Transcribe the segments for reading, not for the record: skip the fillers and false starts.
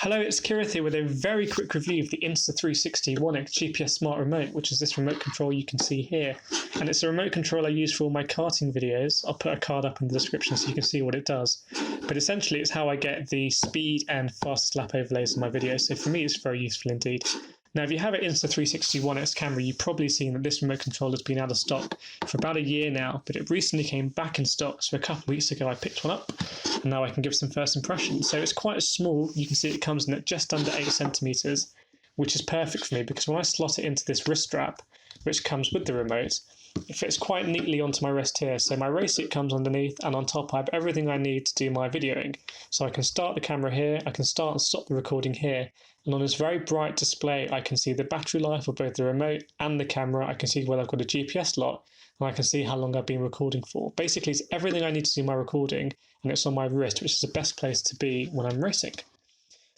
Hello, it's Kirath here with a very quick review of the Insta360 1X GPS Smart Remote, which is this remote control you can see here. And it's a remote control I use for all my karting videos. I'll put a card up in the description so you can see what it does. But essentially, it's how I get the speed and fastest lap overlays in my videos. So for me, it's very useful indeed. Now, if you have an Insta360 1X camera, you've probably seen that this remote control has been out of stock for about a year now, but it recently came back in stock. So a couple of weeks ago, I picked one up, and now I can give some first impressions. So it's quite small. You can see it comes in at just under 8 centimeters, which is perfect for me because when I slot it into this wrist strap, which comes with the remote, it fits quite neatly onto my wrist here. So my race seat comes underneath, and on top I have everything I need to do my videoing. So I can start the camera here, I can start and stop the recording here, and on this very bright display I can see the battery life of both the remote and the camera. I can see whether I've got a GPS slot, and I can see how long I've been recording for. Basically, it's everything I need to do my recording, and it's on my wrist, which is the best place to be when I'm racing.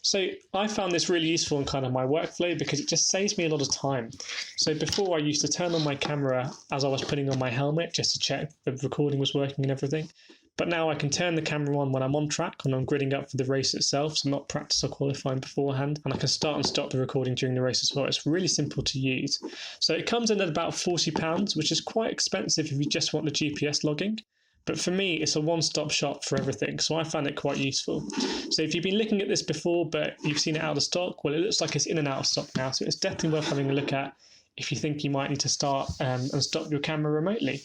So I found this really useful in kind of my workflow because it just saves me a lot of time. So before, I used to turn on my camera as I was putting on my helmet just to check the recording was working and everything. But now I can turn the camera on when I'm on track, when I'm gridding up for the race itself, so I'm not practice or qualifying beforehand, and I can start and stop the recording during the race as well. It's really simple to use. So it comes in at about £40, which is quite expensive if you just want the GPS logging. But for me, it's a one-stop shop for everything, so I found it quite useful. So if you've been looking at this before, but you've seen it out of stock, well, it looks like it's in and out of stock now, so it's definitely worth having a look at if you think you might need to start and stop your camera remotely.